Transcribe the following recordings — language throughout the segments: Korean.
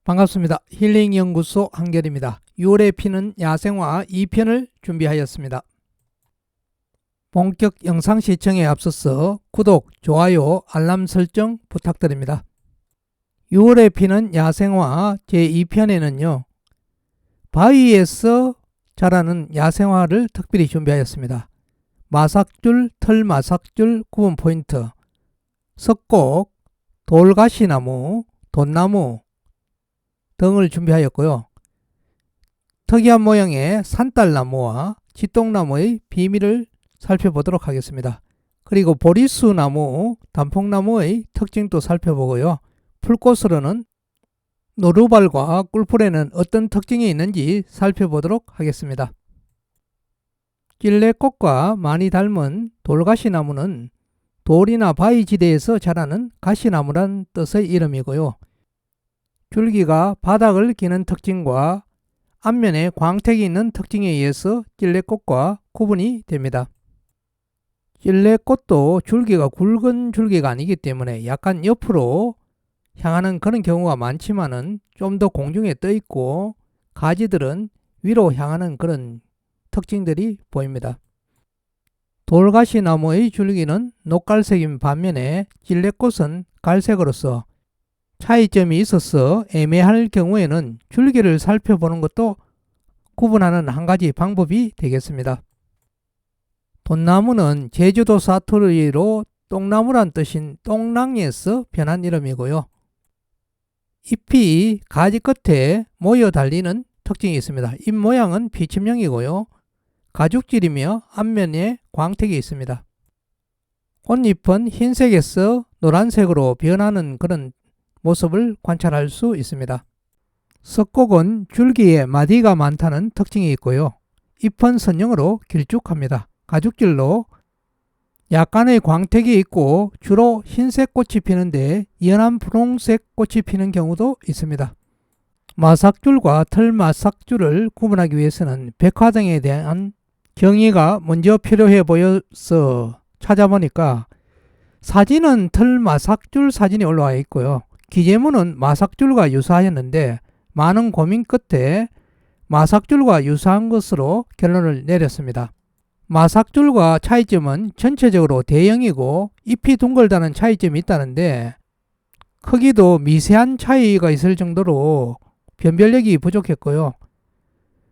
반갑습니다. 힐링연구소 한결입니다. 6월에 피는 야생화 2편을 준비하였습니다. 본격 영상 시청에 앞서서 구독, 좋아요, 알람 설정 부탁드립니다. 6월에 피는 야생화 제2편에는요. 바위에서 자라는 야생화를 특별히 준비하였습니다. 마삭줄, 털마삭줄 구분 포인트, 석곡, 돌가시나무, 돈나무 등을 준비하였고요. 특이한 모양의 산딸나무와 지똥나무의 비밀을 살펴보도록 하겠습니다. 그리고 보리수나무, 단풍나무의 특징도 살펴보고요. 풀꽃으로는 노루발과 꿀풀에는 어떤 특징이 있는지 살펴보도록 하겠습니다. 찔레꽃과 많이 닮은 돌가시나무는 돌이나 바위 지대에서 자라는 가시나무란 뜻의 이름이고요. 줄기가 바닥을 기는 특징과 앞면에 광택이 있는 특징에 의해서 찔레꽃과 구분이 됩니다. 찔레꽃도 줄기가 굵은 줄기가 아니기 때문에 약간 옆으로 향하는 그런 경우가 많지만은 좀 더 공중에 떠 있고 가지들은 위로 향하는 그런 특징들이 보입니다. 돌가시나무의 줄기는 녹갈색인 반면에 찔레꽃은 갈색으로서 차이점이 있어서 애매할 경우에는 줄기를 살펴보는 것도 구분하는 한 가지 방법이 되겠습니다. 돈나무는 제주도 사투리로 똥나무란 뜻인 똥낭에서 변한 이름이고요. 잎이 가지 끝에 모여 달리는 특징이 있습니다. 잎 모양은 피침형이고요. 가죽질이며 앞면에 광택이 있습니다. 꽃잎은 흰색에서 노란색으로 변하는 그런 모습을 관찰할 수 있습니다. 석곡은 줄기에 마디가 많다는 특징이 있고요. 잎은 선형으로 길쭉합니다. 가죽질로 약간의 광택이 있고 주로 흰색 꽃이 피는데 연한 분홍색 꽃이 피는 경우도 있습니다. 마삭줄과 털마삭줄을 구분하기 위해서는 백화등에 대한 경위가 먼저 필요해 보여서 찾아보니까 사진은 털마삭줄 사진이 올라와 있고요. 기재문은 마삭줄과 유사하였는데 많은 고민 끝에 마삭줄과 유사한 것으로 결론을 내렸습니다. 마삭줄과 차이점은 전체적으로 대형이고 잎이 둥글다는 차이점이 있다는데 크기도 미세한 차이가 있을 정도로 변별력이 부족했고요.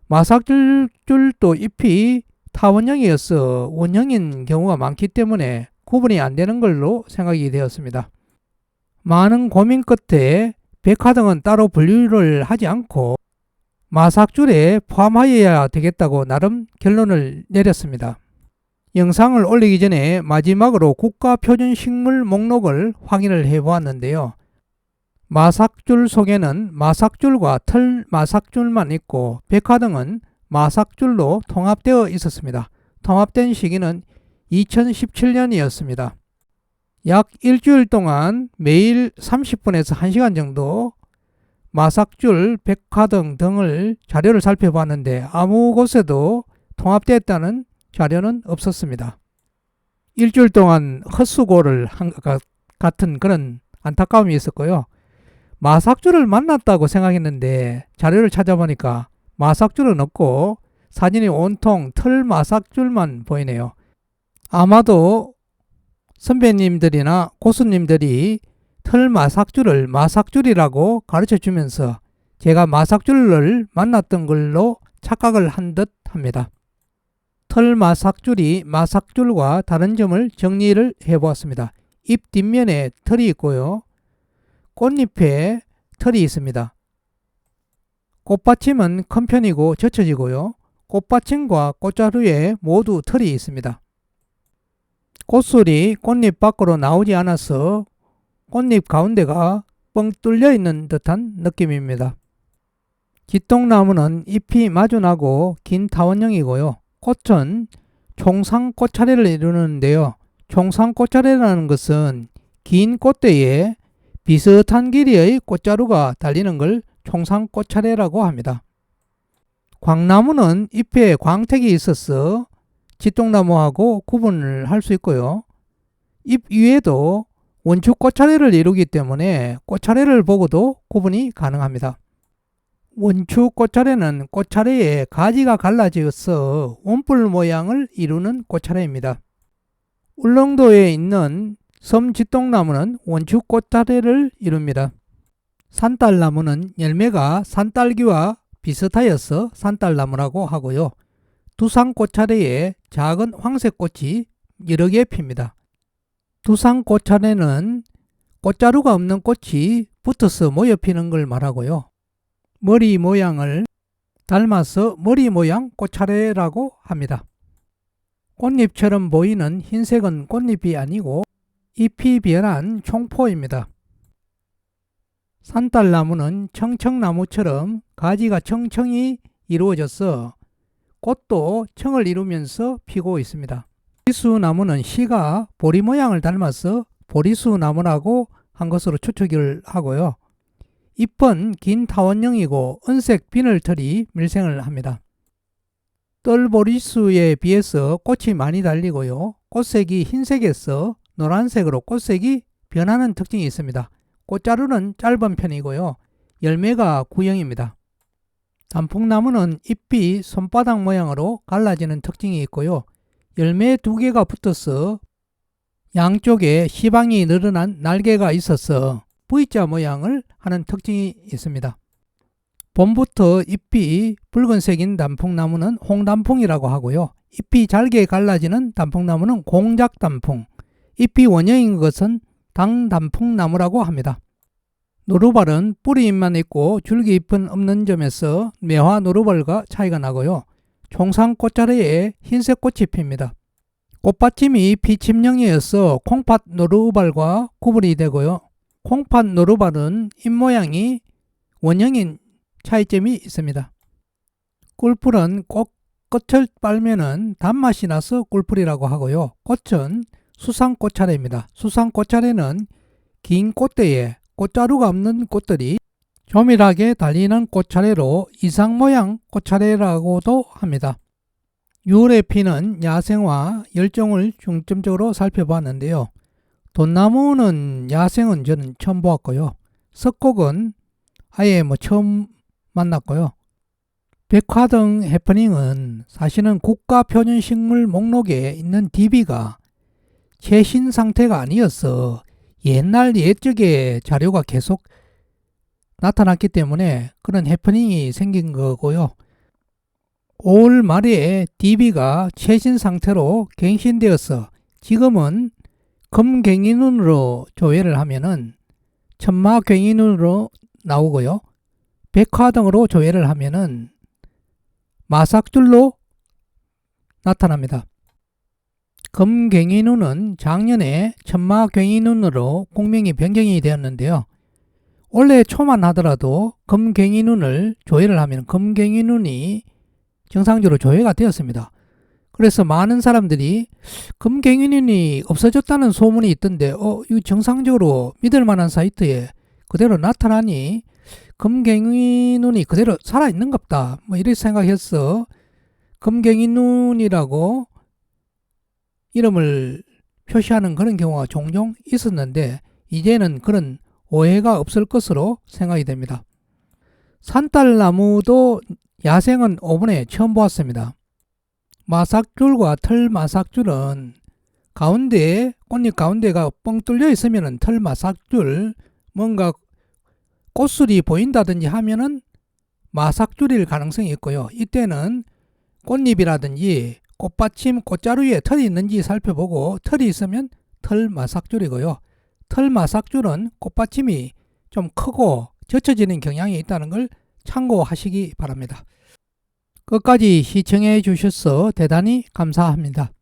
마삭줄도 잎이 타원형이어서 원형인 경우가 많기 때문에 구분이 안 되는 걸로 생각이 되었습니다. 많은 고민 끝에 백화등은 따로 분류를 하지 않고 마삭줄에 포함하여야 되겠다고 나름 결론을 내렸습니다. 영상을 올리기 전에 마지막으로 국가표준식물 목록을 확인을 해보았는데요. 마삭줄 속에는 마삭줄과 털마삭줄만 있고 백화등은 마삭줄로 통합되어 있었습니다. 통합된 시기는 2017년이었습니다. 약 일주일 동안 매일 30분에서 1시간 정도 마삭줄, 백화등 등을 자료를 살펴봤는데 아무 곳에도 통합되었다는 자료는 없었습니다. 일주일 동안 헛수고를 한 것 같은 그런 안타까움이 있었고요. 마삭줄을 만났다고 생각했는데 자료를 찾아보니까 마삭줄은 없고 사진이 온통 털마삭줄만 보이네요. 아마도 선배님들이나 고수님들이 털마삭줄을 마삭줄이라고 가르쳐 주면서 제가 마삭줄을 만났던 걸로 착각을 한 듯 합니다. 털마삭줄이 마삭줄과 다른 점을 정리를 해보았습니다. 잎 뒷면에 털이 있고요. 꽃잎에 털이 있습니다. 꽃받침은 큰 편이고 젖혀지고요. 꽃받침과 꽃자루에 모두 털이 있습니다. 꽃술이 꽃잎 밖으로 나오지 않아서 꽃잎 가운데가 뻥 뚫려 있는 듯한 느낌입니다. 지똥나무는 잎이 마주나고 긴 타원형이고요. 꽃은 총상꽃차례를 이루는데요. 총상꽃차례라는 것은 긴 꽃대에 비슷한 길이의 꽃자루가 달리는 걸 총상꽃차례라고 합니다. 광나무는 잎에 광택이 있어서 지똥나무하고 구분을 할 수 있고요. 잎 위에도 원축 꽃차례를 이루기 때문에 꽃차례를 보고도 구분이 가능합니다. 원추 꽃차례는 꽃차례에 가지가 갈라져서 원뿔 모양을 이루는 꽃차례입니다. 울릉도에 있는 섬짓동나무는 원추 꽃차례를 이룹니다. 산딸나무는 열매가 산딸기와 비슷하여서 산딸나무라고 하고요. 두상꽃차례에 작은 황색 꽃이 여러 개 핍니다. 두상꽃차례는 꽃자루가 없는 꽃이 붙어서 모여 피는 걸 말하고요. 머리 모양을 닮아서 머리 모양 꽃차례라고 합니다. 꽃잎처럼 보이는 흰색은 꽃잎이 아니고 잎이 변한 총포입니다. 산딸나무는 청청나무처럼 가지가 청청이 이루어져서 꽃도 청을 이루면서 피고 있습니다. 보리수나무는 씨가 보리 모양을 닮아서 보리수나무라고 한 것으로 추측을 하고요. 잎은 긴 타원형이고 은색 비늘털이 밀생을 합니다. 떨보리수에 비해서 꽃이 많이 달리고요. 꽃색이 흰색에서 노란색으로 꽃색이 변하는 특징이 있습니다. 꽃자루는 짧은 편이고요. 열매가 구형입니다. 단풍나무는 잎이 손바닥 모양으로 갈라지는 특징이 있고요. 열매 2개가 붙어서 양쪽에 시방이 늘어난 날개가 있어서 V자 모양을 하는 특징이 있습니다. 봄부터 잎이 붉은색인 단풍나무는 홍단풍이라고 하고요. 잎이 잘게 갈라지는 단풍나무는 공작단풍, 잎이 원형인 것은 당단풍나무라고 합니다. 노루발은 뿌리잎만 있고 줄기잎은 없는 점에서 매화 노루발과 차이가 나고요. 총상꽃자루에 흰색 꽃이 핍니다. 꽃받침이 피침형이어서 콩팥 노루발과 구분이 되고요. 콩팥 노루발은 잎모양이 원형인 차이점이 있습니다. 꿀풀은 꽃끝을 빨면은 단맛이 나서 꿀풀이라고 하고요. 꽃은 수상꽃차례입니다. 수상꽃차례는 긴 꽃대에 꽃자루가 없는 꽃들이 조밀하게 달리는 꽃차례로 이상모양 꽃차례라고도 합니다. 6월에 피는 야생화 10종을 중점적으로 살펴봤는데요. 돈나무는 야생은 저는 처음 보았고요. 석곡은 아예 처음 만났고요. 백화등 해프닝은 사실은 국가표준식물 목록에 있는 DB가 최신 상태가 아니어서 옛날 옛적의 자료가 계속 나타났기 때문에 그런 해프닝이 생긴 거고요. 5월 말에 DB가 최신 상태로 갱신되어서 지금은 금갱이눈으로 조회를 하면은 천마갱이눈으로 나오고요. 백화등으로 조회를 하면은 마삭줄로 나타납니다. 금갱이눈은 작년에 천마갱이눈으로 공명이 변경이 되었는데요. 원래 초만 하더라도 금갱이눈을 조회를 하면 금갱이눈이 정상적으로 조회가 되었습니다. 그래서 많은 사람들이 금갱이눈이 없어졌다는 소문이 있던데 이거 정상적으로 믿을 만한 사이트에 그대로 나타나니 금갱이눈이 그대로 살아있는갑다 이렇게 생각해서 금갱이눈이라고 이름을 표시하는 그런 경우가 종종 있었는데 이제는 그런 오해가 없을 것으로 생각이 됩니다. 산딸나무도 야생은 이번에 처음 보았습니다. 마삭줄과 털마삭줄은 가운데 꽃잎 가운데가 뻥 뚫려 있으면 털마삭줄, 뭔가 꽃술이 보인다든지 하면은 마삭줄일 가능성이 있고요. 이때는 꽃잎이라든지 꽃받침 꽃자루에 털이 있는지 살펴보고 털이 있으면 털마삭줄이고요. 털마삭줄은 꽃받침이 좀 크고 젖혀지는 경향이 있다는 걸 참고하시기 바랍니다. 끝까지 시청해 주셔서 대단히 감사합니다.